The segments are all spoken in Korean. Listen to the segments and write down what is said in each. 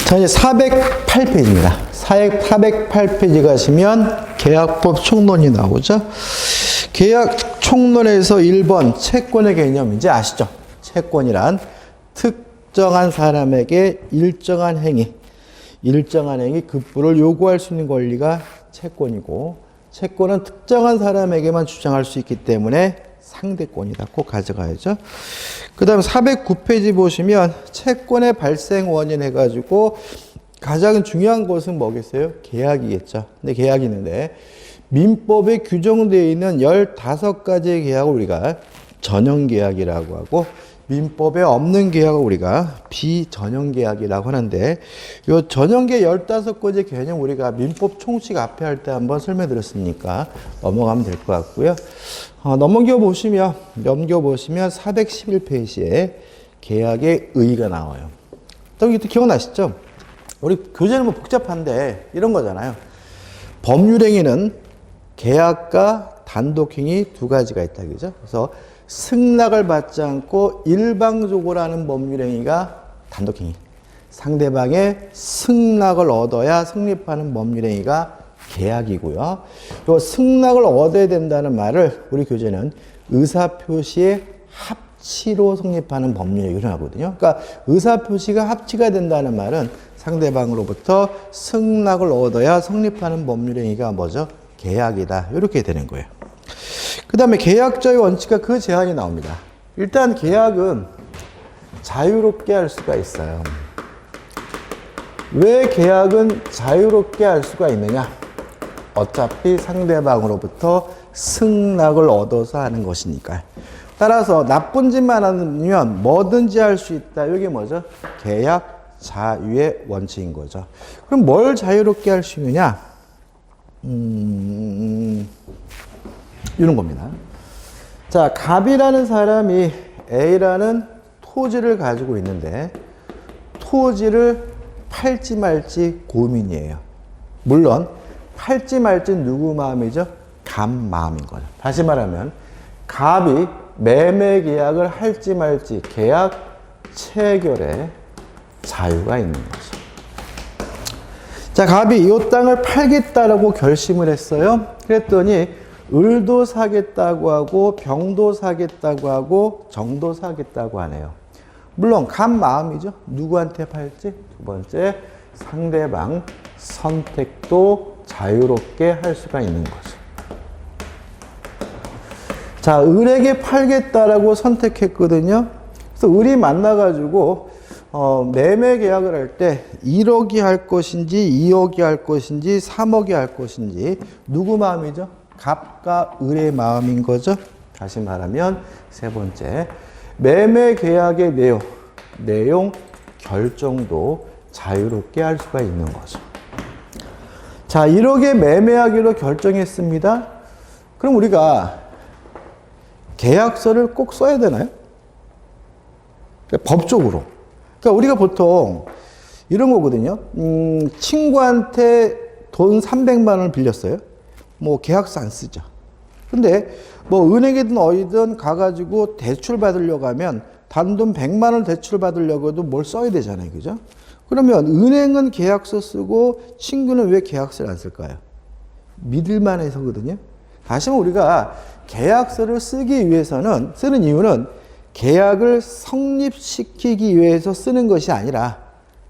자, 이제 408페이지입니다. 408페이지 가시면 계약법 총론이 나오죠. 계약 총론에서 1번 채권의 개념 이제 아시죠? 채권이란 특정한 사람에게 일정한 행위 급부를 요구할 수 있는 권리가 채권이고, 채권은 특정한 사람에게만 주장할 수 있기 때문에 상대권이다. 꼭 가져가야죠. 그 다음 409페이지 보시면 채권의 발생 원인 해가지고 가장 중요한 것은 뭐겠어요? 계약이겠죠. 근데 계약이 있는데 민법에 규정되어 있는 15가지의 계약을 우리가 전형계약이라고 하고, 민법에 없는 계약을 우리가 비전형계약이라고 하는데, 이 전형계약 15가지 개념 우리가 민법 총칙 앞에 할 때 한번 설명드렸으니까 넘어가면 될 것 같고요. 넘겨보시면 411페이지에 계약의 의의가 나와요. 또 이게 기억나시죠? 우리 교재는 뭐 복잡한데 이런 거잖아요. 법률행위는 계약과 단독행위 두 가지가 있다, 그죠? 그래서 승낙을 받지 않고 일방적으로 하는 법률행위가 단독행위, 상대방의 승낙을 얻어야 성립하는 법률행위가 계약이고요. 또 승낙을 얻어야 된다는 말을 우리 교재는 의사표시의 합치로 성립하는 법률행위를 하거든요. 그러니까 의사표시가 합치가 된다는 말은 상대방으로부터 승낙을 얻어야 성립하는 법률행위가 뭐죠? 계약이다. 이렇게 되는 거예요. 그 다음에 계약자의 원칙과 그 제한이 나옵니다. 일단 계약은 자유롭게 할 수가 있어요. 왜 계약은 자유롭게 할 수가 있느냐? 어차피 상대방으로부터 승낙을 얻어서 하는 것이니까요. 따라서 나쁜 짓만 하면 뭐든지 할 수 있다. 이게 뭐죠? 계약 자유의 원칙인 거죠. 그럼 뭘 자유롭게 할 수 있느냐? 이런 겁니다. 자, 갑이라는 사람이 A라는 토지를 가지고 있는데 토지를 팔지 말지 고민이에요. 물론 팔지 말지 누구 마음이죠? 갑 마음인 거죠. 다시 말하면 갑이 매매 계약을 할지 말지 계약 체결에 자유가 있는 거죠. 자, 갑이 이 땅을 팔겠다라고 결심을 했어요. 그랬더니 을도 사겠다고 하고 병도 사겠다고 하고 정도 사겠다고 하네요. 물론 갑 마음이죠. 누구한테 팔지? 두 번째, 상대방 선택도 자유롭게 할 수가 있는 거죠. 자, 을에게 팔겠다라고 선택했거든요. 그래서 을이 만나가지고 매매 계약을 할 때 1억이 할 것인지 2억이 할 것인지 3억이 할 것인지 누구 마음이죠? 갑과 을의 마음인 거죠. 다시 말하면 세 번째, 매매 계약의 내용 결정도 자유롭게 할 수가 있는 거죠. 자, 1억에 매매하기로 결정했습니다. 그럼 우리가 계약서를 꼭 써야 되나요? 그러니까 법적으로. 그러니까 우리가 보통 이런 거거든요. 친구한테 돈 300만 원을 빌렸어요. 뭐 계약서 안 쓰죠. 근데 뭐 은행이든 어디든 가가지고 대출 받으려고 하면 단돈 100만 원 대출 받으려고 해도 뭘 써야 되잖아요. 그죠? 그러면 은행은 계약서 쓰고 친구는 왜 계약서를 안 쓸까요? 믿을만 해서거든요. 다시 말해 우리가 계약서를 쓰기 위해서는, 쓰는 이유는 계약을 성립시키기 위해서 쓰는 것이 아니라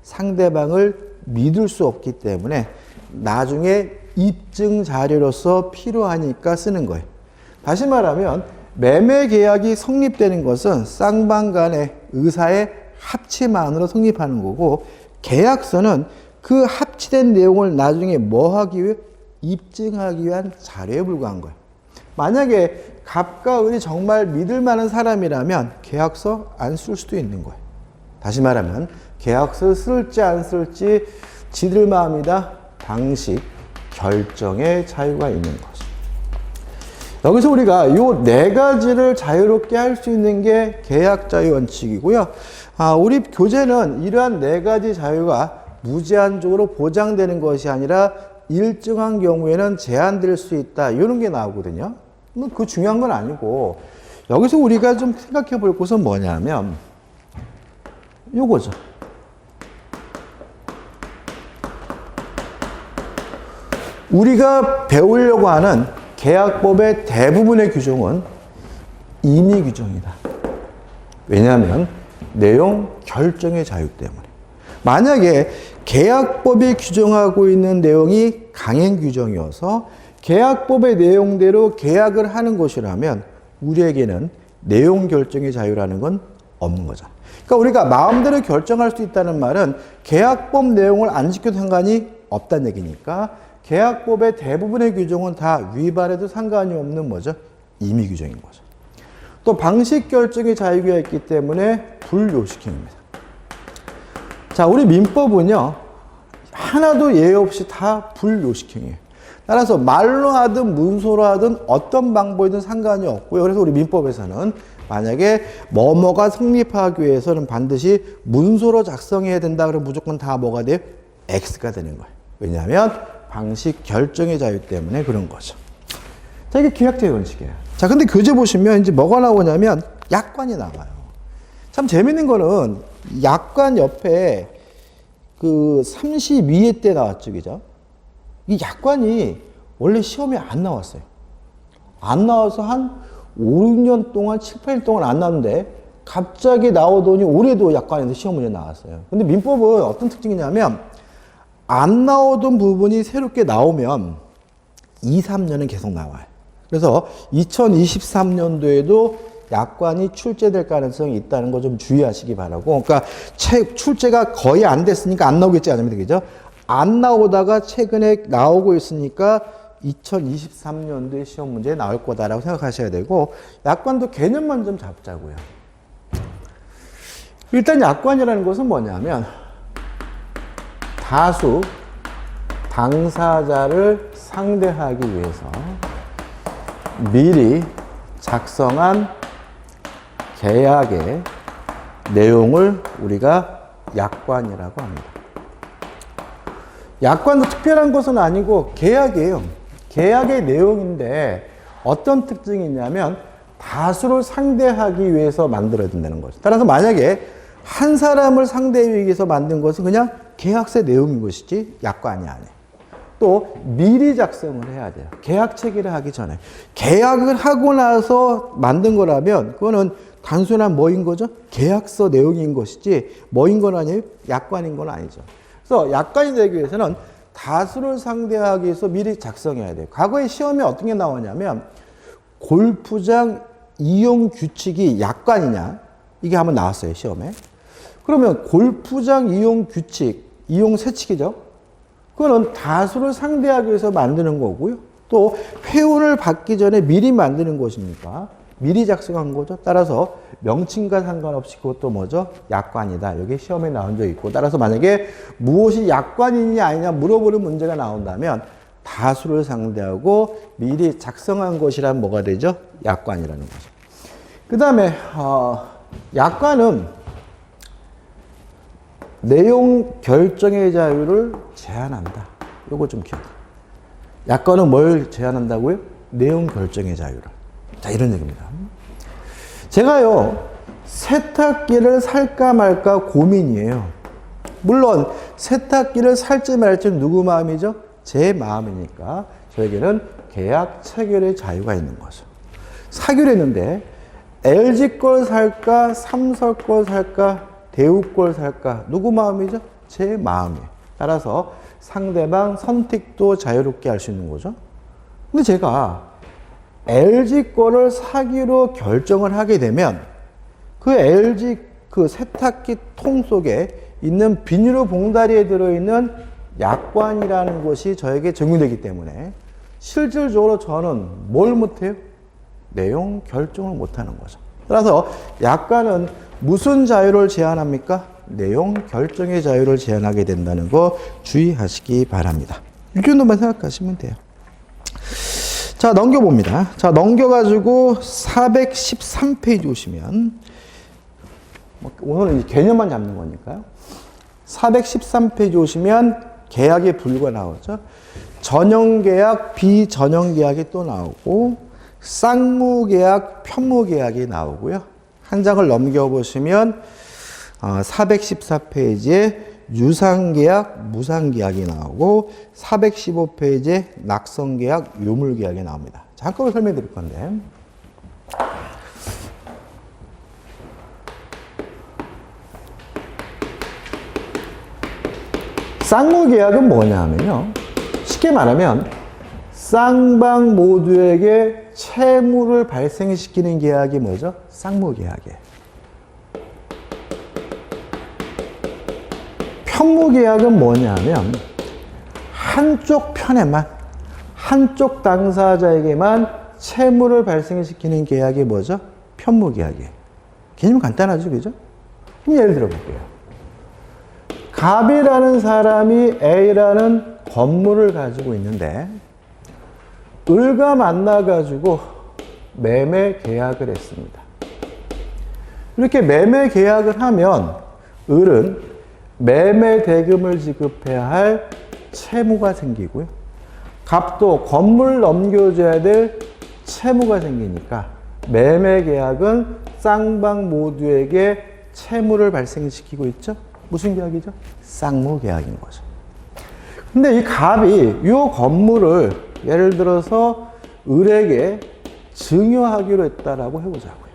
상대방을 믿을 수 없기 때문에 나중에 입증 자료로서 필요하니까 쓰는 거예요. 다시 말하면 매매 계약이 성립되는 것은 쌍방 간의 의사의 합치만으로 성립하는 거고, 계약서는 그 합치된 내용을 나중에 뭐 하기 위해? 입증하기 위한 자료에 불과한 거예요. 만약에 갑과 을이 정말 믿을 만한 사람이라면 계약서 안 쓸 수도 있는 거예요. 다시 말하면 계약서 쓸지 안 쓸지 지들 마음이다. 방식, 결정의 자유가 있는 거죠. 여기서 우리가 이 네 가지를 자유롭게 할 수 있는 게 계약 자유 원칙이고요. 우리 교재는 이러한 네 가지 자유가 무제한적으로 보장되는 것이 아니라 일정한 경우에는 제한될 수 있다. 이런 게 나오거든요. 뭐 그 중요한 건 아니고, 여기서 우리가 좀 생각해 볼 것은 뭐냐면 요거죠. 우리가 배우려고 하는 계약법의 대부분의 규정은 임의 규정이다. 왜냐하면 내용 결정의 자유 때문에. 만약에 계약법이 규정하고 있는 내용이 강행 규정이어서 계약법의 내용대로 계약을 하는 것이라면 우리에게는 내용 결정의 자유라는 건 없는 거잖아. 그러니까 우리가 마음대로 결정할 수 있다는 말은 계약법 내용을 안 지켜도 상관이 없다는 얘기니까 계약법의 대부분의 규정은 다 위반해도 상관이 없는 뭐죠? 임의 규정인 거죠. 또 방식 결정의 자유가 있기 때문에 불요식행입니다. 자, 우리 민법은요, 하나도 예외 없이 다 불요식행이에요. 따라서 말로 하든 문서로 하든 어떤 방법이든 상관이 없고요. 그래서 우리 민법에서는 만약에 뭐뭐가 성립하기 위해서는 반드시 문서로 작성해야 된다 그러면 무조건 다 뭐가 돼요? X가 되는 거예요. 왜냐하면 방식 결정의 자유 때문에 그런 거죠. 자, 이게 계약제의 원칙이에요. 자, 근데 교재 보시면 이제 뭐가 나오냐면 약관이 나와요. 참 재밌는 거는 약관 옆에 그 32회 때 나왔죠, 그죠? 이 약관이 원래 시험에 안 나왔어요. 안 나와서 한 5, 6년 동안, 7, 8년 동안 안 나왔는데 갑자기 나오더니 올해도 약관에서 시험 문제 나왔어요. 근데 민법은 어떤 특징이냐면 안 나오던 부분이 새롭게 나오면 2, 3년은 계속 나와요. 그래서 2023년도에도 약관이 출제될 가능성이 있다는 거 좀 주의하시기 바라고. 그러니까 출제가 거의 안 됐으니까 안 나오겠지 않습니까? 그죠? 안 나오다가 최근에 나오고 있으니까 2023년도에 시험 문제에 나올 거다라고 생각하셔야 되고, 약관도 개념만 좀 잡자고요. 일단 약관이라는 것은 뭐냐면 다수 당사자를 상대하기 위해서 미리 작성한 계약의 내용을 우리가 약관이라고 합니다. 약관도 특별한 것은 아니고 계약이에요. 계약의 내용인데 어떤 특징이 있냐면 다수를 상대하기 위해서 만들어진다는 거죠. 따라서 만약에 한 사람을 상대하기 위해서 만든 것은 그냥 계약서 내용인 것이지 약관이 아니에요. 또 미리 작성을 해야 돼요. 계약 체결을 하기 전에. 계약을 하고 나서 만든 거라면 그거는 단순한 뭐인 거죠? 계약서 내용인 것이지 뭐인 건 아니에요? 약관인 건 아니죠. 그래서 약관이 되기 위해서는 다수를 상대하기 위해서 미리 작성해야 돼요. 과거에 시험에 어떤 게 나오냐면 골프장 이용 규칙이 약관이냐? 이게 한번 나왔어요, 시험에. 그러면 골프장 이용 규칙, 이용 세칙이죠? 그거는 다수를 상대하기 위해서 만드는 거고요. 또 회원을 받기 전에 미리 만드는 것이니까 미리 작성한 거죠. 따라서 명칭과 상관없이 그것도 뭐죠? 약관이다. 여기 시험에 나온 적 있고, 따라서 만약에 무엇이 약관이냐 아니냐 물어보는 문제가 나온다면 다수를 상대하고 미리 작성한 것이란 뭐가 되죠? 약관이라는 거죠. 그 다음에 약관은 내용 결정의 자유를 제한한다. 요거 좀 기억해요. 약관은 뭘 제한한다고요? 내용 결정의 자유를. 자, 이런 얘기입니다. 제가요, 세탁기를 살까 말까 고민이에요. 물론 세탁기를 살지 말지는 누구 마음이죠? 제 마음이니까 저에게는 계약 체결의 자유가 있는 거죠. 사기로 했는데 LG 걸 살까, 삼성 걸 살까, 대우 걸 살까, 누구 마음이죠? 제 마음이에요. 따라서 상대방 선택도 자유롭게 할 수 있는 거죠. 근데 제가 LG 거를 사기로 결정을 하게 되면 그 LG 그 세탁기 통 속에 있는 비닐로 봉다리에 들어있는 약관이라는 것이 저에게 적용되기 때문에 실질적으로 저는 뭘 못해요? 내용 결정을 못하는 거죠. 따라서 약관은 무슨 자유를 제한합니까? 내용 결정의 자유를 제한하게 된다는 거 주의하시기 바랍니다. 이 정도만 생각하시면 돼요. 자, 넘겨봅니다. 자, 넘겨가지고 413페이지 오시면, 오늘은 개념만 잡는 거니까요. 413페이지 오시면 계약의 분류가 나오죠. 전형계약, 비전형계약이 또 나오고, 쌍무계약, 편무계약이 나오고요. 한 장을 넘겨보시면 414페이지에 유상계약, 무상계약이 나오고 415페이지에 낙성계약, 요물계약이 나옵니다. 자, 한꺼번에 설명해 드릴 건데 쌍무계약은 뭐냐 하면요. 쉽게 말하면 쌍방 모두에게 채무를 발생시키는 계약이 뭐죠? 쌍무계약이에요. 편무계약은 뭐냐면 한쪽 편에만, 한쪽 당사자에게만 채무를 발생시키는 계약이 뭐죠? 편무계약이에요. 개념 간단하죠, 그죠? 그럼 예를 들어볼게요. 갑이라는 사람이 A라는 건물을 가지고 있는데 을과 만나가지고 매매 계약을 했습니다. 이렇게 매매 계약을 하면 을은 매매 대금을 지급해야 할 채무가 생기고요. 갑도 건물 넘겨줘야 될 채무가 생기니까 매매 계약은 쌍방 모두에게 채무를 발생시키고 있죠. 무슨 계약이죠? 쌍무 계약인 거죠. 근데 이 갑이 이 건물을 예를 들어서 을에게 증여하기로 했다라고 해보자고요.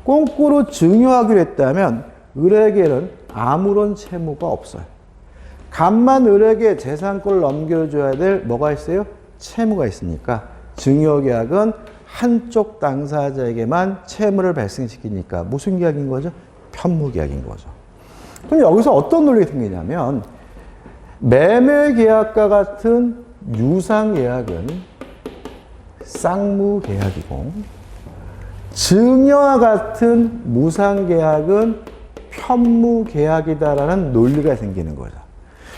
꽁꾸로 증여하기로 했다면 을에게는 아무런 채무가 없어요. 갑만 을에게 재산권을 넘겨줘야 될 뭐가 있어요? 채무가 있으니까 증여계약은 한쪽 당사자에게만 채무를 발생시키니까 무슨 계약인 거죠? 편무계약인 거죠. 그럼 여기서 어떤 논리가 생기냐면 매매계약과 같은 유상계약은 쌍무계약이고 증여와 같은 무상계약은 편무계약이다라는 논리가 생기는 거죠.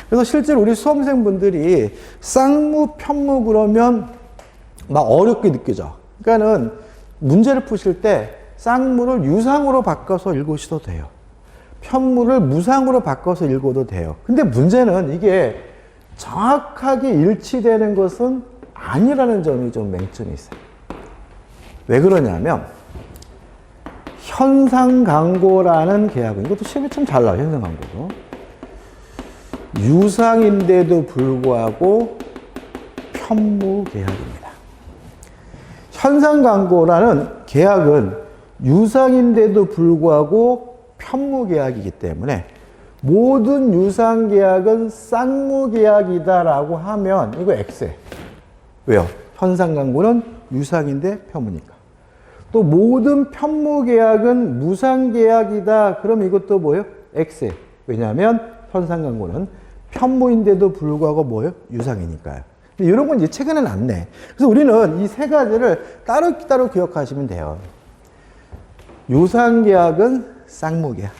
그래서 실제로 우리 수험생분들이 쌍무, 편무 그러면 막 어렵게 느껴져. 그러니까는 문제를 푸실 때 쌍무를 유상으로 바꿔서 읽으셔도 돼요. 편무를 무상으로 바꿔서 읽어도 돼요. 근데 문제는 이게 정확하게 일치되는 것은 아니라는 점이 좀 맹점이 있어요. 왜 그러냐면 현상강고라는 계약은 이것도 시험에 참 잘 나와요. 현상강고도 유상인데도 불구하고 편무계약입니다. 현상강고라는 계약은 유상인데도 불구하고 편무계약이기 때문에 모든 유상계약은 쌍무계약이다라고 하면 이거 X예요. 왜요? 현상강고는 유상인데 편무니까. 또 모든 편무계약은 무상계약이다. 그럼 이것도 뭐예요? X예요. 왜냐하면 현상강고는 편무인데도 불구하고 뭐예요? 유상이니까요. 이런 건 이제 최근에는 안 내. 그래서 우리는 이 세 가지를 따로 기억하시면 돼요. 유상계약은 쌍무계약,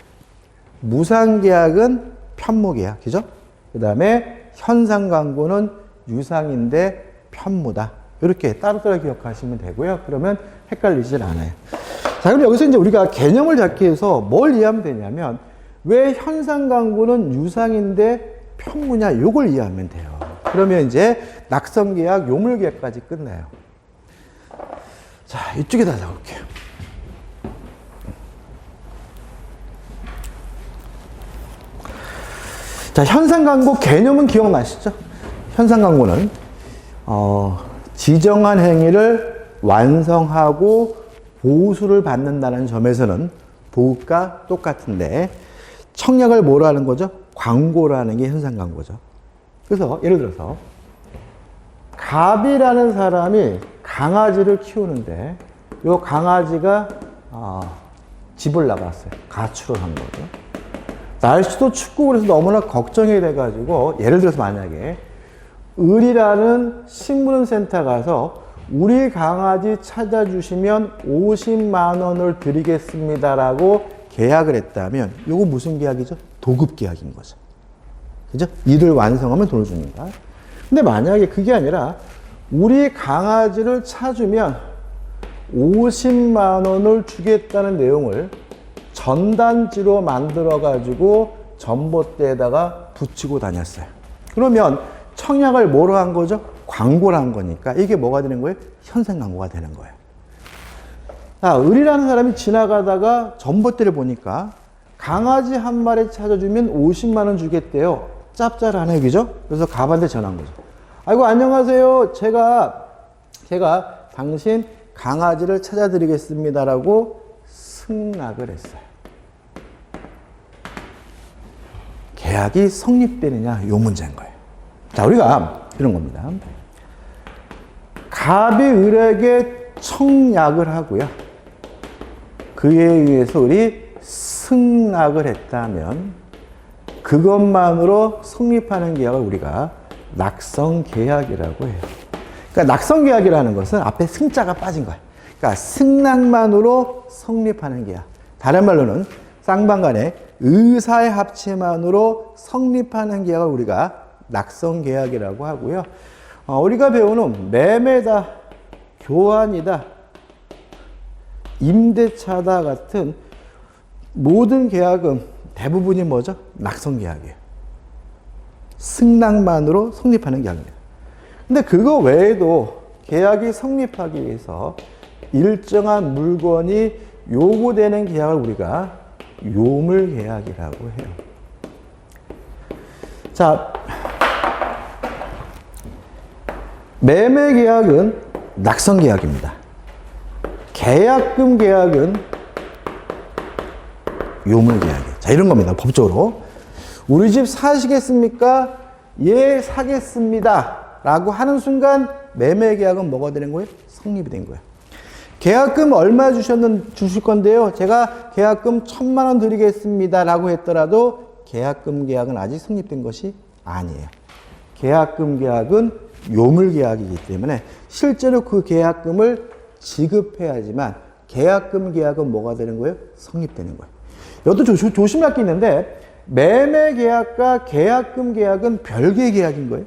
무상계약은 편무계약, 그죠? 그 다음에 현상강고는 유상인데 편무다. 이렇게 따로따로 기억하시면 되고요. 그러면 헷갈리질 않아요. 자, 그럼 여기서 이제 우리가 개념을 잡기 위해서 뭘 이해하면 되냐면 왜 현상강고는 유상인데 편무냐? 이걸 이해하면 돼요. 그러면 이제 낙성계약, 요물계약까지 끝나요. 자, 이쪽에다 적을게요. 자, 현상강고 개념은 기억나시죠? 현상강고는 지정한 행위를 완성하고 보수를 받는다는 점에서는 보급과 똑같은데 청약을 뭐로 하는 거죠? 광고라는 게 현상강고죠. 그래서 예를 들어서 갑이라는 사람이 강아지를 키우는데 이 강아지가 집을 나갔어요. 가출을 한 거죠. 날씨도 춥고 그래서 너무나 걱정이 돼가지고 예를 들어서 만약에 을이라는 식물원센터 가서 우리 강아지 찾아주시면 50만 원을 드리겠습니다라고 계약을 했다면 이거 무슨 계약이죠? 도급계약인 거죠. 그죠? 일을 완성하면 돈을 줍니다. 근데 만약에 그게 아니라 우리 강아지를 찾으면 50만 원을 주겠다는 내용을 전단지로 만들어가지고 전봇대에다가 붙이고 다녔어요. 그러면 청약을 뭐로 한 거죠? 광고를 한 거니까 이게 뭐가 되는 거예요? 현상광고가 되는 거예요. 을이라는 사람이 지나가다가 전봇대를 보니까 강아지 한 마리 찾아주면 50만 원 주겠대요. 짭짤하네, 그죠? 그래서 갑한테 전화한 거죠. 아이고, 안녕하세요. 제가 당신 강아지를 찾아드리겠습니다라고 승낙을 했어요. 계약이 성립되느냐, 요 문제인 거예요. 자, 우리가 이런 겁니다. 갑이 을에게 청약을 하고요. 그에 의해서 우리 승낙을 했다면 그것만으로 성립하는 계약을 우리가 낙성계약이라고 해요. 그러니까 낙성계약이라는 것은 앞에 승자가 빠진 거예요. 그러니까 승낙만으로 성립하는 계약. 다른 말로는 쌍방간의 의사의 합체만으로 성립하는 계약을 우리가 낙성계약이라고 하고요. 우리가 배우는 매매다, 교환이다, 임대차다 같은 모든 계약은 대부분이 뭐죠? 낙성계약이에요. 승낙만으로 성립하는 계약입니다. 근데 그거 외에도 계약이 성립하기 위해서 일정한 물건이 요구되는 계약을 우리가 요물계약이라고 해요. 자, 매매계약은 낙성계약입니다. 계약금 계약은 요물계약이에요. 자, 이런 겁니다. 법적으로. 우리 집 사시겠습니까? 예, 사겠습니다. 라고 하는 순간 매매계약은 뭐가 되는 거예요? 성립이 된 거예요. 계약금 얼마 주실 건데요. 제가 계약금 1,000만 원 드리겠습니다. 라고 했더라도 계약금 계약은 아직 성립된 것이 아니에요. 계약금 계약은 요물계약이기 때문에 실제로 그 계약금을 지급해야지만 계약금 계약은 뭐가 되는 거예요? 성립되는 거예요. 이것도 조심할 게 있는데 매매계약과 계약금 계약은 별개의 계약인 거예요.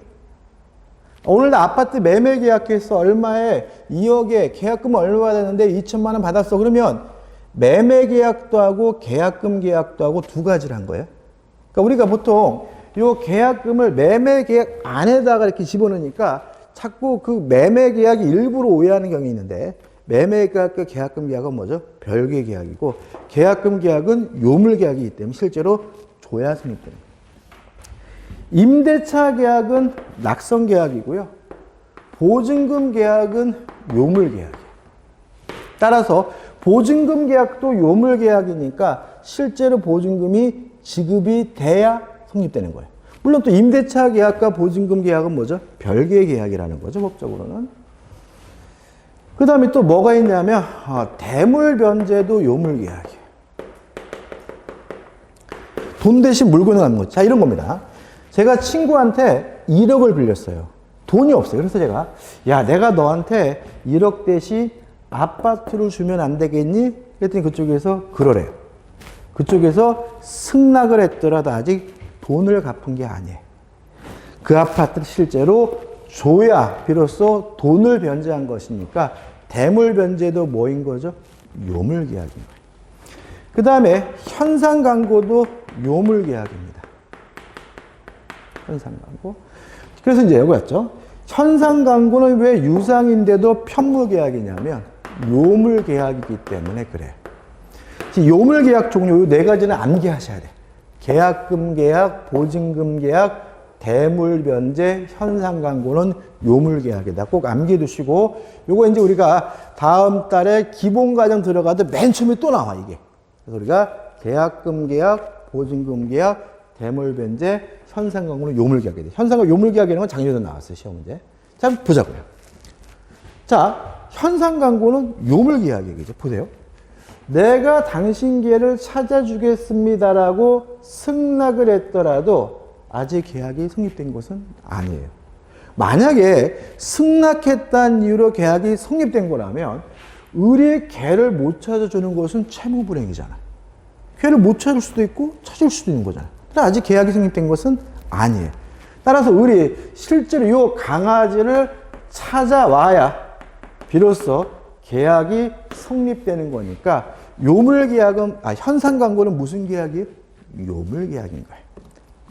오늘 나 아파트 매매 계약해서 얼마에 2억에 계약금은 얼마 받았는데 2천만 원 받았어. 그러면 매매 계약도 하고 계약금 계약도 하고 두 가지를 한 거예요. 그러니까 우리가 보통 요 계약금을 매매 계약 안에다가 이렇게 집어넣으니까 자꾸 그 매매 계약이 일부러 오해하는 경향이 있는데 매매 계약과 계약금 계약은 뭐죠? 별개 계약이고 계약금 계약은 요물 계약이기 때문에 실제로 줘야 성립되는 거예요. 임대차 계약은 낙성 계약이고요. 보증금 계약은 요물 계약이에요. 따라서 보증금 계약도 요물 계약이니까 실제로 보증금이 지급이 돼야 성립되는 거예요. 물론 또 임대차 계약과 보증금 계약은 뭐죠? 별개의 계약이라는 거죠, 법적으로는. 그 다음에 또 뭐가 있냐면 대물 변제도 요물 계약이에요. 돈 대신 물건을 갖는 거죠. 자, 이런 겁니다. 제가 친구한테 1억을 빌렸어요. 돈이 없어요. 그래서 제가 내가 너한테 1억 대신 아파트를 주면 안 되겠니? 그랬더니 그쪽에서 그러래요. 그쪽에서 승낙을 했더라도 아직 돈을 갚은 게 아니에요. 그 아파트를 실제로 줘야 비로소 돈을 변제한 것이니까 대물 변제도 뭐인 거죠? 요물 계약인 거예요. 그 다음에 현상 광고도 요물 계약입니다. 현상 광고. 그래서 이제 여기 왔죠. 현상 광고는 왜 유상인데도 편무 계약이냐면 요물 계약이기 때문에 그래요. 요물 계약 종류 네 가지는 암기하셔야 돼요. 계약금 계약, 보증금 계약, 대물 변제, 현상 광고는 요물 계약이다. 꼭 암기해 두시고 요거 이제 우리가 다음 달에 기본 과정 들어가도 맨 처음에 또 나와 이게. 그래서 우리가 계약금 계약, 보증금 계약, 대물 변제, 현상 광고는 요물 계약이 돼. 현상 광고 요물 계약이라는 건 작년에도 나왔어요, 시험 문제. 자, 보자고요. 자, 현상 광고는 요물 계약이죠. 보세요. 내가 당신 개를 찾아주겠습니다라고 승낙을 했더라도 아직 계약이 성립된 것은 아니에요. 만약에 승낙했다는 이유로 계약이 성립된 거라면 을이 개를 못 찾아주는 것은 채무불행이잖아. 개를 못 찾을 수도 있고 찾을 수도 있는 거잖아. 아직 계약이 성립된 것은 아니에요. 따라서 을이 실제로 이 강아지를 찾아와야 비로소 계약이 성립되는 거니까 요물 계약은 현상 광고는 무슨 계약이에요? 요물 계약인 거예요.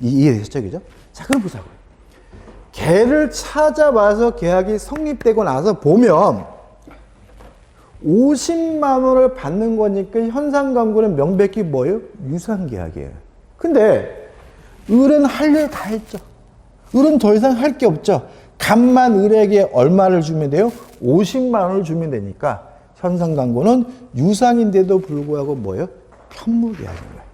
이해되셨죠, 그죠? 자, 그럼 보자고요. 개를 찾아와서 계약이 성립되고 나서 보면 50만 원을 받는 거니까 현상 광고는 명백히 뭐예요? 유상계약이에요. 근데 을은 할 일 다 했죠. 을은 더 이상 할 게 없죠. 간만 을에게 얼마를 주면 돼요? 50만 원을 주면 되니까 현상 광고는 유상인데도 불구하고 뭐예요? 편무계약인 거예요.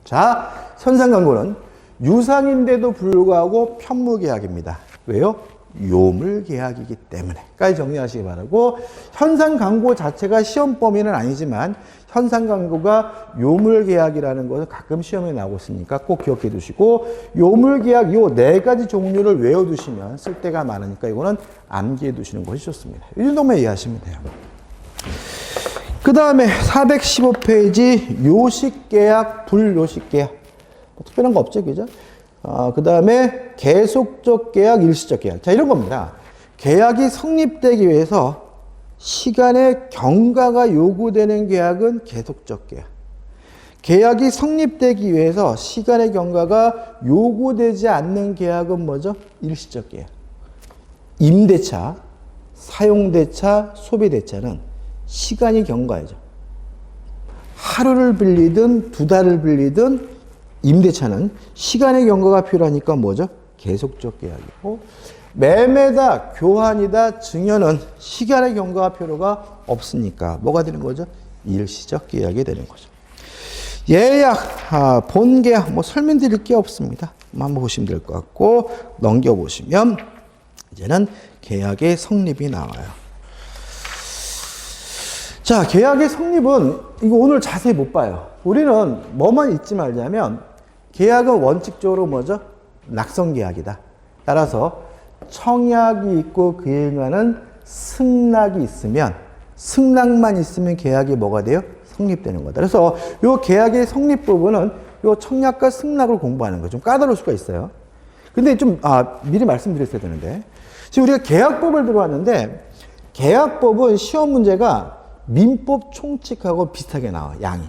자, 현상 광고는 유상인데도 불구하고 편무계약입니다. 왜요? 요물계약이기 때문에까지 정리하시기 바라고, 현상 광고 자체가 시험 범위는 아니지만 현상 광고가 요물계약이라는 것은 가끔 시험에 나오고 있으니까 꼭 기억해 두시고, 요물계약 요 4가지 종류를 외워두시면 쓸데가 많으니까 이거는 암기해 두시는 것이 좋습니다. 이 정도만 이해하시면 돼요. 그 다음에 415페이지 요식계약, 불요식계약. 뭐 특별한 거 없죠, 그죠? 그 다음에 계속적 계약, 일시적 계약. 자, 이런 겁니다. 계약이 성립되기 위해서 시간의 경과가 요구되는 계약은 계속적 계약. 계약이 성립되기 위해서 시간의 경과가 요구되지 않는 계약은 뭐죠? 일시적 계약. 임대차, 사용대차, 소비대차는 시간이 경과이죠. 하루를 빌리든 2달을 빌리든 임대차는 시간의 경과가 필요하니까 뭐죠? 계속적 계약이고, 매매다, 교환이다, 증여는 시간의 경과가 필요가 없으니까 뭐가 되는 거죠? 일시적 계약이 되는 거죠. 예약, 본계약, 뭐 설명드릴 게 없습니다. 한번 보시면 될 것 같고, 넘겨보시면 이제는 계약의 성립이 나와요. 자, 계약의 성립은 이거 오늘 자세히 못 봐요. 우리는 뭐만 잊지 말자면 계약은 원칙적으로 뭐죠? 낙성계약이다. 따라서 청약이 있고 그에 의한 승낙이 있으면, 승낙만 있으면 계약이 뭐가 돼요? 성립되는 거다. 그래서 이 계약의 성립 부분은 이 청약과 승낙을 공부하는 거예요. 좀 까다로울 수가 있어요. 근데 좀 미리 말씀드렸어야 되는데, 지금 우리가 계약법을 들어왔는데 계약법은 시험 문제가 민법 총칙하고 비슷하게 나와, 양이.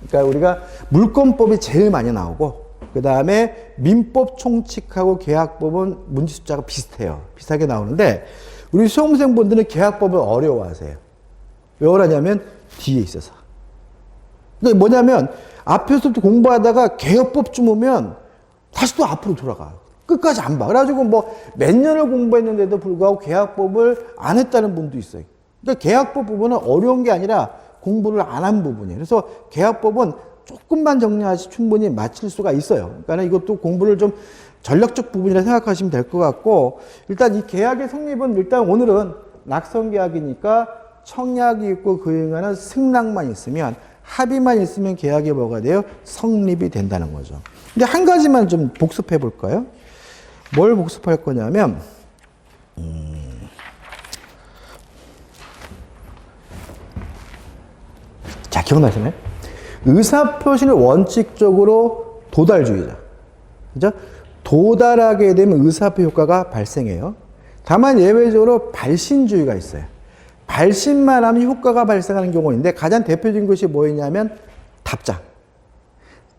그러니까 우리가 물권법이 제일 많이 나오고, 그 다음에 민법 총칙하고 계약법은 문제 숫자가 비슷해요. 비슷하게 나오는데, 우리 수험생분들은 계약법을 어려워하세요. 왜 어려냐면 뒤에 있어서. 그러니까 뭐냐면 앞에서부터 공부하다가 개혁법쯤 오면 다시 또 앞으로 돌아가요. 끝까지 안 봐. 그래가지고 뭐 몇 년을 공부했는데도 불구하고 계약법을 안 했다는 분도 있어요. 그러니까 계약법 부분은 어려운 게 아니라 공부를 안 한 부분이에요. 그래서 계약법은 조금만 정리하시 충분히 맞힐 수가 있어요. 그러니까 이것도 공부를 좀 전략적 부분이라 생각하시면 될 것 같고, 일단 이 계약의 성립은 일단 오늘은 낙성계약이니까 청약이 있고 그에 의한 승낙만 있으면, 합의만 있으면 계약이 뭐가 돼요? 성립이 된다는 거죠. 근데 한 가지만 좀 복습해 볼까요? 뭘 복습할 거냐면, 자, 기억나시나요? 의사표시는 원칙적으로 도달주의자. 그죠? 도달하게 되면 의사표 효과가 발생해요. 다만 예외적으로 발신주의가 있어요. 발신만 하면 효과가 발생하는 경우가 있는데, 가장 대표적인 것이 뭐였냐면 답장.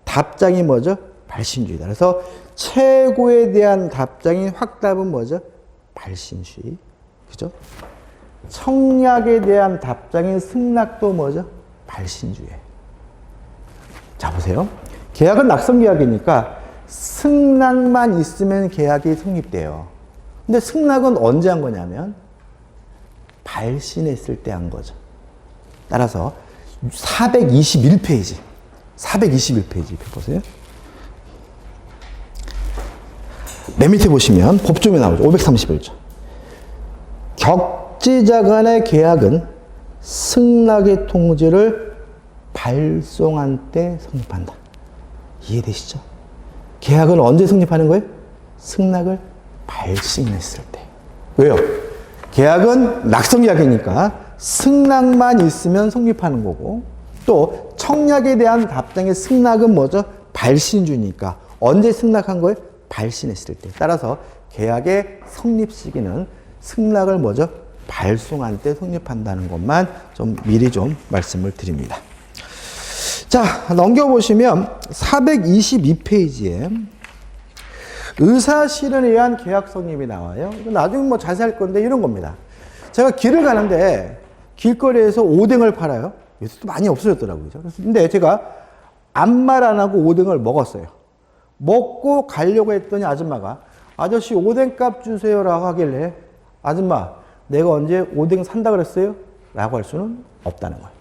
답장이 뭐죠? 발신주의다. 그래서 최고에 대한 답장인 확답은 뭐죠? 발신주의. 그죠? 청약에 대한 답장인 승낙도 뭐죠? 발신주의. 자, 보세요. 계약은 낙성계약이니까 승낙만 있으면 계약이 성립돼요. 근데 승낙은 언제 한 거냐면 발신했을 때 한 거죠. 따라서 421페이지 보세요. 맨 밑에 보시면 법조문이 나오죠. 531조. 격지자 간의 계약은 승낙의 통지를 발송한 때 성립한다. 이해되시죠? 계약은 언제 성립하는 거예요? 승낙을 발신했을 때. 왜요? 계약은 낙성계약이니까 승낙만 있으면 성립하는 거고, 또 청약에 대한 답장의 승낙은 뭐죠? 발신주니까 언제 승낙한 거예요? 발신했을 때. 따라서 계약의 성립 시기는 승낙을 뭐죠? 발송한 때 성립한다는 것만 좀 미리 좀 말씀을 드립니다. 자, 넘겨보시면 422페이지에 의사실현에 의한 계약 성립이 나와요. 이거 나중에 뭐 자세히 할 건데 이런 겁니다. 제가 길을 가는데 길거리에서 오뎅을 팔아요. 요새 또 많이 없어졌더라고요. 근데 제가 아무 말 안 하고 오뎅을 먹었어요. 먹고 가려고 했더니 아줌마가 아저씨 오뎅값 주세요라고 하길래 아줌마 내가 언제 오뎅 산다 그랬어요? 라고 할 수는 없다는 거예요.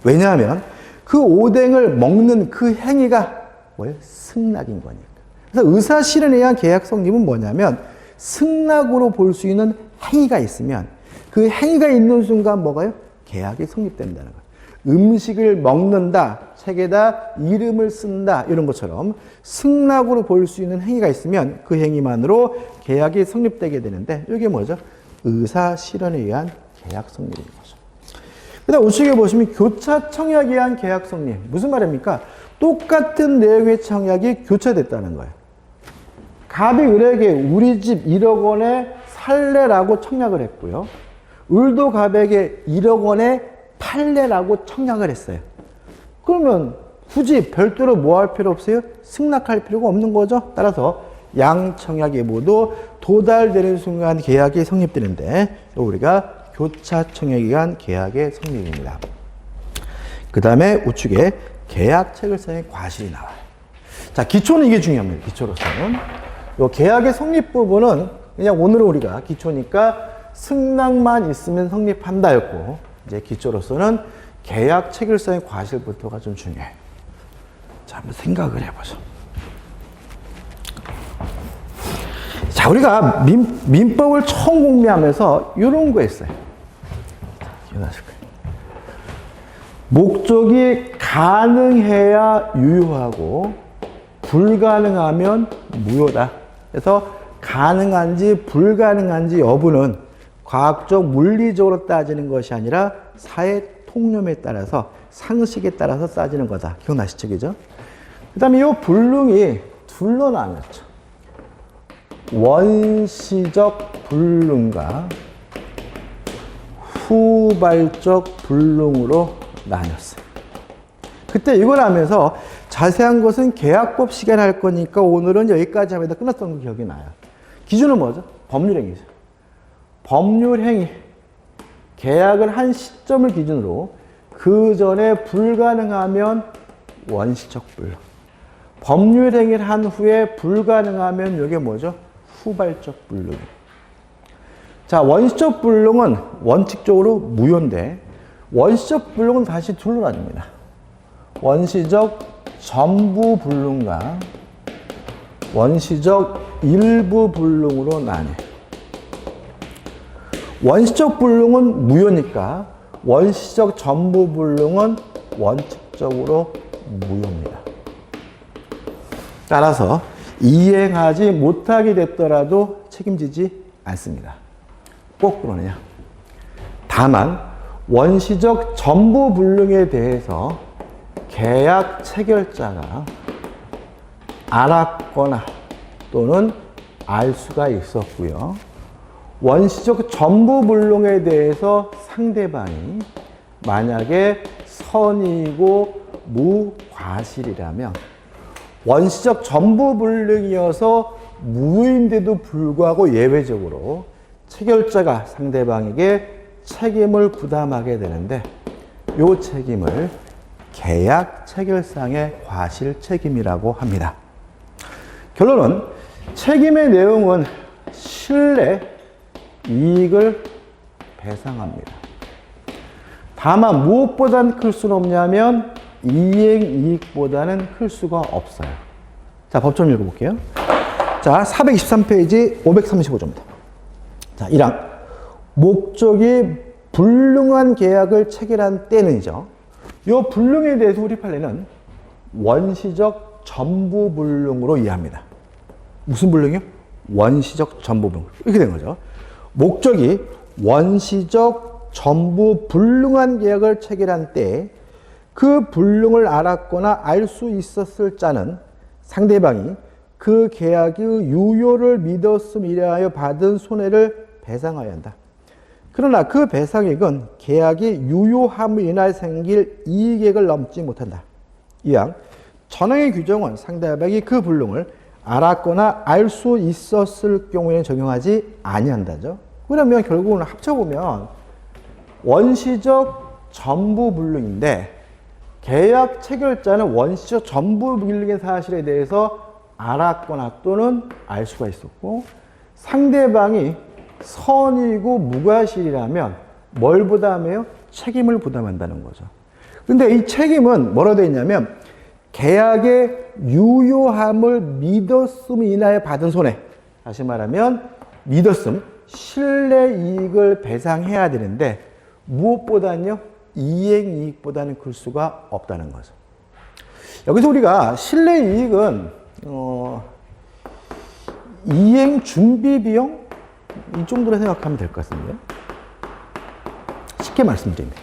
왜냐하면 그 오뎅을 먹는 그 행위가 뭐예요? 승낙인 거니까. 그래서 의사실현에 의한 계약 성립은 뭐냐면 승낙으로 볼 수 있는 행위가 있으면 그 행위가 있는 순간 뭐가요? 계약이 성립된다는 거예요. 음식을 먹는다, 책에다 이름을 쓴다 이런 것처럼 승낙으로 볼 수 있는 행위가 있으면 그 행위만으로 계약이 성립되게 되는데 이게 뭐죠? 의사실현에 의한 계약 성립인 거죠. 그 다음 우측에 보시면 교차 청약에 의한 계약 성립. 무슨 말입니까? 똑같은 내용의 청약이 교차됐다는 거예요. 갑이 을에게 우리 집 1억 원에 살래라고 청약을 했고요. 을도 갑에게 1억 원에 팔래라고 청약을 했어요. 그러면 굳이 별도로 뭐 할 필요 없어요? 승낙할 필요가 없는 거죠. 따라서 양 청약이 모두 도달되는 순간 계약이 성립되는데 우리가 교차 청약에 의한 계약의 성립입니다. 그 다음에 우측에 계약 체결상의 과실이 나와요. 자, 기초는 이게 중요합니다. 기초로서는. 요 계약의 성립 부분은 그냥 오늘은 우리가 기초니까 승낙만 있으면 성립한다였고 이제 기초로서는 계약 체결상의 과실부터가 좀 중요해요. 자, 한번 생각을 해보죠. 자, 우리가 민법을 처음 공부하면서 이런 거 했어요. 기억나실 거예요. 목적이 가능해야 유효하고 불가능하면 무효다. 그래서 가능한지 불가능한지 여부는 과학적 물리적으로 따지는 것이 아니라 사회 통념에 따라서 상식에 따라서 따지는 거다. 기억나시죠? 그죠? 그 다음에 이 불능이 둘로 나눴죠. 원시적 불능과 후발적 불능으로 나눴어요. 그때 이걸 하면서 자세한 것은 계약법 시간에 할 거니까 오늘은 여기까지 하면 끝났던 거 기억이 나요. 기준은 뭐죠? 법률행위죠. 법률행위. 계약을 한 시점을 기준으로 그 전에 불가능하면 원시적 불능. 법률행위를 한 후에 불가능하면 이게 뭐죠? 후발적 불능. 자, 원시적 불능은 원칙적으로 무효인데 원시적 불능은 다시 둘로 나뉩니다. 원시적 전부 불능과 원시적 일부 불능으로 나뉘어요. 원시적 불능은 무효니까 원시적 전부 불능은 원칙적으로 무효입니다. 따라서 이행하지 못하게 됐더라도 책임지지 않습니다. 꼭 그러느냐? 다만 원시적 전부 불능에 대해서 계약 체결자가 알았거나 또는 알 수가 있었고요. 원시적 전부 불능에 대해서 상대방이 만약에 선이고 무과실이라면 원시적 전부 불능이어서 무인데도 불구하고 예외적으로 체결자가 상대방에게 책임을 부담하게 되는데 이 책임을 계약 체결상의 과실 책임이라고 합니다. 결론은 책임의 내용은 신뢰, 이익을 배상합니다. 다만 무엇보다는 클 수는 없냐면 이행 이익보다는 클 수가 없어요. 자, 법좀 읽어볼게요. 자, 423페이지 535조입니다. 자, 1항. 목적이 불능한 계약을 체결한 때는이죠. 이 불능에 대해서 우리 판례는 원시적 전부 불능으로 이해합니다. 무슨 불능이요? 원시적 전부 불능. 이렇게 된 거죠. 목적이 원시적 전부 불능한 계약을 체결한 때 그 불능을 알았거나 알 수 있었을 자는 상대방이 그 계약의 유효를 믿었음이라 하여 받은 손해를 배상하여야 한다. 그러나 그 배상액은 계약이 유효함으로 인하여 생길 이익액을 넘지 못한다. 이항 전항의 규정은 상대방이 그 불능을 알았거나 알 수 있었을 경우에는 적용하지 아니한다죠. 그러면 결국은 합쳐보면 원시적 전부 불능인데 계약 체결자는 원시적 전부 불능의 사실에 대해서 알았거나 또는 알 수가 있었고 상대방이 선이고 무과실이라면 뭘 부담해요? 책임을 부담한다는 거죠. 근데 이 책임은 뭐라고 되어 있냐면 계약의 유효함을 믿었음 인하에 받은 손해. 다시 말하면 믿었음, 신뢰 이익을 배상해야 되는데 무엇보다는요? 이행이익보다는 클 수가 없다는 거죠. 여기서 우리가 신뢰 이익은 이행 준비 비용 이 정도로 생각하면 될 것 같습니다. 쉽게 말씀드립니다.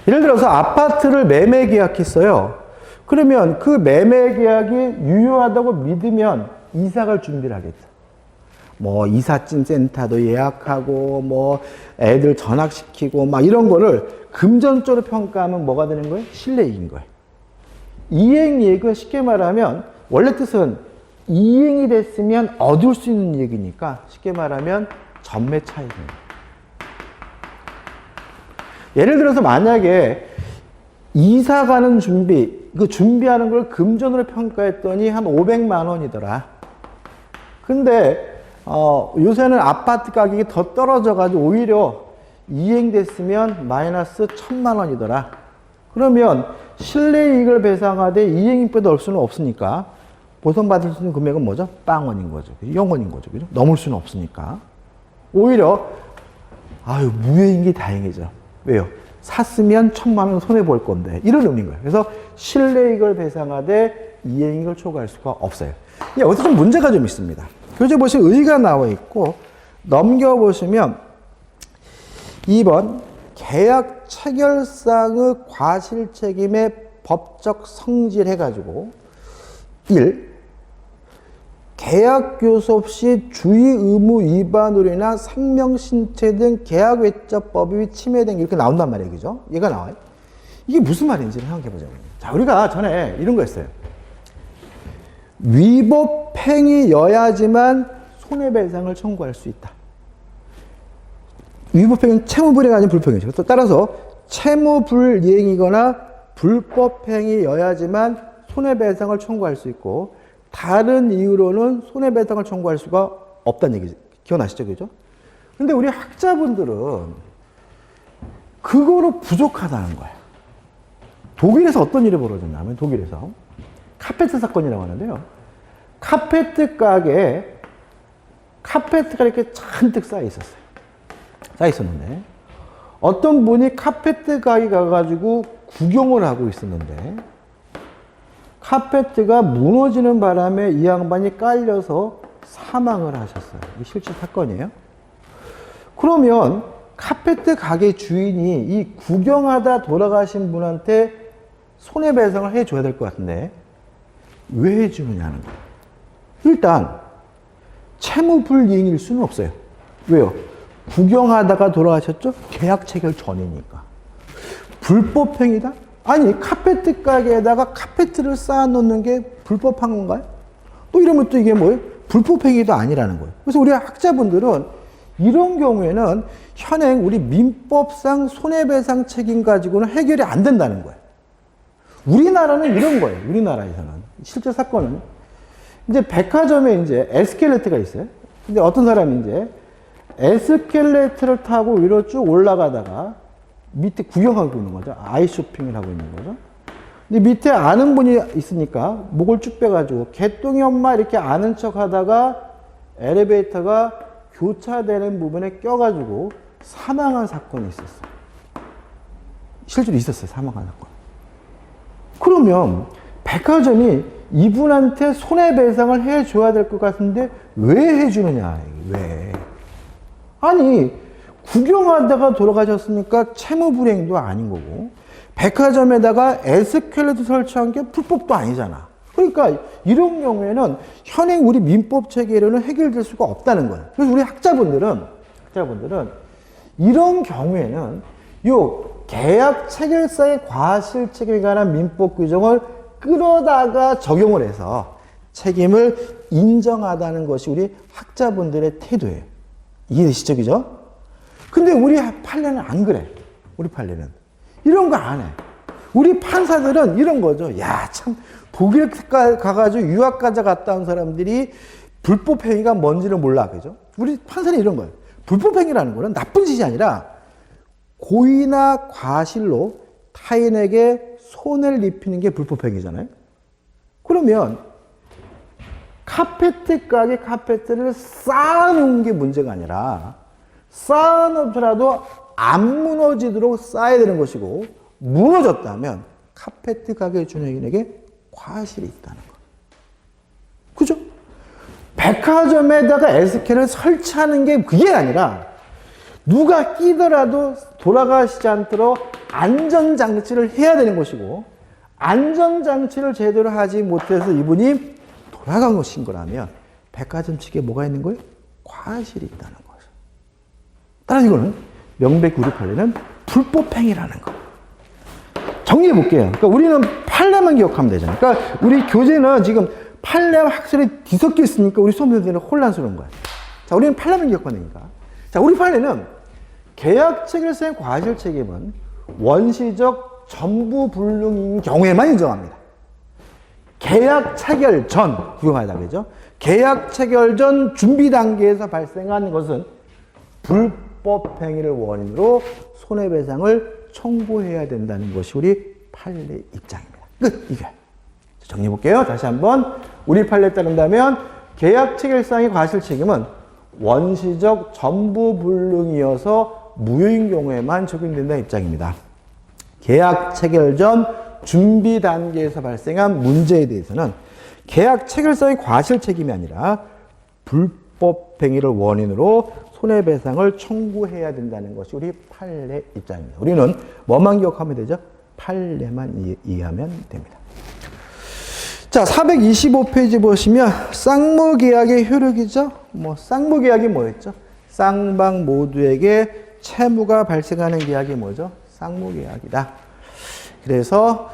예를 들어서 아파트를 매매 계약했어요. 그러면 그 매매 계약이 유효하다고 믿으면 이사갈 준비를 하겠죠. 뭐 이삿짐 센터도 예약하고 뭐 애들 전학시키고 막 이런 거를 금전적으로 평가하면 뭐가 되는 거예요? 신뢰이익인 거예요. 이행이익은 쉽게 말하면 원래 뜻은 이행이 됐으면 얻을 수 있는 이익이니까 쉽게 말하면 전매 차익입니다. 예를 들어서 만약에 이사 가는 준비, 그 준비하는 걸 금전으로 평가했더니 한 500만 원이더라. 근데 요새는 아파트 가격이 더 떨어져가지고 오히려 이행됐으면 마이너스 1000만 원이더라. 그러면 실내이익을 배상하되 이행이익보다 넣을 수는 없으니까 보상받을 수 있는 금액은 뭐죠? 빵원인 거죠. 0원인 거죠. 그죠? 넘을 수는 없으니까. 오히려 무효인 게 다행이죠. 왜요? 샀으면 1000만 원 손해볼 건데 이런 의미인 거예요. 그래서 실내이익을 배상하되 이행이익을 초과할 수가 없어요. 여기서 좀 문제가 좀 있습니다. 교재 보시면 의가 나와 있고 넘겨보시면 2번 계약 체결상의 과실책임의 법적 성질 해가지고 1. 계약 교섭 시 주의 의무 위반으로 인한 생명, 신체 등 계약 외적 법이 침해된 게 이렇게 나온단 말이에요. 그죠? 얘가 나와요. 이게 무슨 말인지 생각해 보자고요. 자, 우리가 전에 이런 거 했어요. 위법행위여야지만 손해배상을 청구할 수 있다. 위법행위는 채무불이행이 아닌 불법행위죠. 따라서 채무불이행이거나 불법행위여야지만 손해배상을 청구할 수 있고 다른 이유로는 손해배상을 청구할 수가 없다는 얘기죠. 기억나시죠? 그죠? 근데 우리 학자분들은 그거로 부족하다는 거예요. 독일에서 어떤 일이 벌어졌냐면 독일에서 카페트 사건이라고 하는데요. 카페트 가게에 카페트가 이렇게 잔뜩 쌓여 있었어요. 쌓여 있었는데 어떤 분이 카페트 가게 가가지고 구경을 하고 있었는데 카페트가 무너지는 바람에 이 양반이 깔려서 사망을 하셨어요. 이게 실제 사건이에요. 그러면 카페트 가게 주인이 이 구경하다 돌아가신 분한테 손해배상을 해줘야 될 것 같은데 왜 해주느냐는 거예요. 일단 채무불이행일 수는 없어요. 왜요? 구경하다가 돌아가셨죠? 계약 체결 전이니까. 불법행위다? 아니 카페트 가게에다가 카페트를 쌓아놓는 게 불법한 건가요? 또 이러면 또 이게 뭐예요? 불법행위도 아니라는 거예요. 그래서 우리 학자분들은 이런 경우에는 현행 우리 민법상 손해배상 책임 가지고는 해결이 안 된다는 거예요. 우리나라는 이런 거예요. 우리나라에서는 실제 사건은 이제 백화점에 이제 에스컬레이터가 있어요. 근데 어떤 사람이 이제 에스컬레이터를 타고 위로 쭉 올라가다가 밑에 구경하고 있는 거죠. 아이 쇼핑을 하고 있는 거죠. 근데 밑에 아는 분이 있으니까 목을 쭉 빼가지고 개똥이 엄마 이렇게 아는 척 하다가 엘리베이터가 교차되는 부분에 껴가지고 사망한 사건이 있었어요. 실제로 있었어요. 사망한 사건. 그러면 백화점이 이분한테 손해배상을 해줘야 될 것 같은데 왜 해주느냐. 왜. 아니 구경하다가 돌아가셨으니까 채무불이행도 아닌 거고 백화점에다가 에스컬레이터 설치한 게 불법도 아니잖아. 그러니까 이런 경우에는 현행 우리 민법 체계로는 해결될 수가 없다는 거예요. 그래서 우리 학자분들은 이런 경우에는 요 계약 체결사의 과실 책임에 관한 민법 규정을 끌어다가 적용을 해서 책임을 인정하다는 것이 우리 학자분들의 태도예요. 이해되시죠? 그죠? 근데 우리 판례는 안 그래. 우리 판례는. 이런 거 안 해. 우리 판사들은 이런 거죠. 야, 참, 독일 가가지고 유학가자 갔다 온 사람들이 불법행위가 뭔지를 몰라. 그죠? 우리 판사는 이런 거예요. 불법행위라는 거는 나쁜 짓이 아니라 고의나 과실로 타인에게 손해를 입히는 게 불법행위잖아요. 그러면 카페트 가게 카페트를 쌓아놓은 게 문제가 아니라 쌓아놓더라도 안 무너지도록 쌓아야 되는 것이고 무너졌다면 카페트 가게 주인에게 과실이 있다는 거. 그죠? 백화점에다가 에스케를 설치하는 게 그게 아니라 누가 끼더라도 돌아가시지 않도록 안전장치를 해야 되는 것이고 안전장치를 제대로 하지 못해서 이분이 돌아간 것인 거라면 백화점 측에 뭐가 있는 거예요? 과실이 있다는 거죠. 따라서 이거는 명백히 우리 판례는 불법행위라는 거. 정리해 볼게요. 그러니까 우리는 판례만 기억하면 되잖아요. 그러니까 우리 교재는 지금 판례와 학설이 뒤섞여 있으니까 우리 수험생들은 혼란스러운 거예요. 자, 우리는 판례만 기억하면 되니까. 자, 우리 판례는 계약 체결서의 과실 책임은 원시적 전부 불능인 경우에만 인정합니다. 계약 체결 전, 구경하다 그죠? 계약 체결 전 준비 단계에서 발생한 것은 불법 행위를 원인으로 손해배상을 청구해야 된다는 것이 우리 판례 입장입니다. 끝! 이게. 정리해 볼게요. 다시 한번. 우리 판례에 따른다면 계약 체결상의 과실 책임은 원시적 전부 불능이어서 무효인 경우에만 적용된다는 입장입니다. 계약 체결 전 준비 단계에서 발생한 문제에 대해서는 계약 체결상의 과실 책임이 아니라 불법 행위를 원인으로 손해배상을 청구해야 된다는 것이 우리 판례 입장입니다. 우리는 뭐만 기억하면 되죠? 판례만 이해하면 됩니다. 자, 425페이지 보시면 쌍무계약의 효력이죠. 쌍무계약이 뭐였죠? 쌍방 모두에게 채무가 발생하는 계약이 뭐죠? 쌍무계약이다. 그래서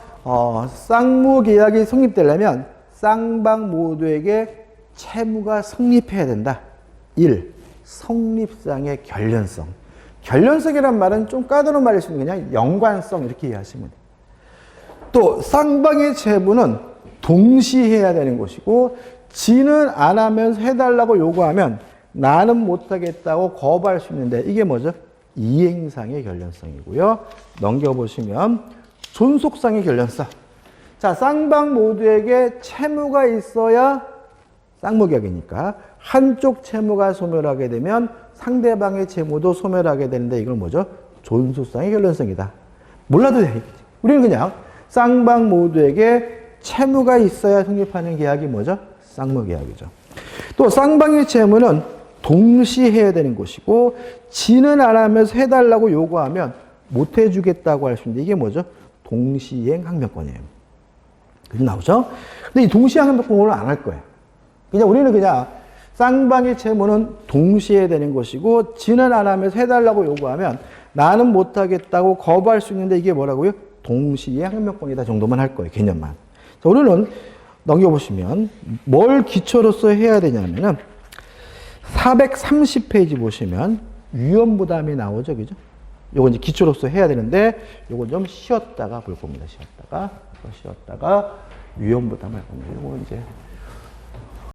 쌍무계약이 성립되려면 쌍방 모두에게 채무가 성립해야 된다. 1. 성립상의 결련성. 결련성이란 말은 좀 까다로운 말일 수 있는 그냥 연관성 이렇게 이해하시면 돼요. 또 쌍방의 채무는 동시해야 되는 것이고 지는 안 하면서 해달라고 요구하면 나는 못하겠다고 거부할 수 있는데 이게 뭐죠? 이행상의 결련성이고요. 넘겨보시면 존속상의 결련성. 자, 쌍방 모두에게 채무가 있어야 쌍무계약이니까 한쪽 채무가 소멸하게 되면 상대방의 채무도 소멸하게 되는데 이건 뭐죠? 존속상의 결련성이다. 몰라도 돼. 우리는 그냥 쌍방 모두에게 채무가 있어야 성립하는 계약이 뭐죠? 쌍무계약이죠. 또 쌍방의 채무는 동시해야 되는 것이고 지는 안 하면서 해달라고 요구하면 못 해주겠다고 할 수 있는데 이게 뭐죠? 동시행 항명권이에요. 그게 나오죠? 근데 이 동시행 항명권을 안 할 거예요. 그냥 우리는 그냥 쌍방의 채무는 동시해야 되는 것이고 지는 안 하면서 해달라고 요구하면 나는 못 하겠다고 거부할 수 있는데 이게 뭐라고요? 동시행 항명권이다 정도만 할 거예요. 개념만. 자, 우리는 넘겨보시면 뭘 기초로서 해야 되냐면은 430페이지 보시면 위험부담이 나오죠. 그죠? 요거 이제 기초로서 해야 되는데 요거 좀 쉬었다가 볼 겁니다. 쉬었다가 위험부담을 할 겁니다. 요거 이제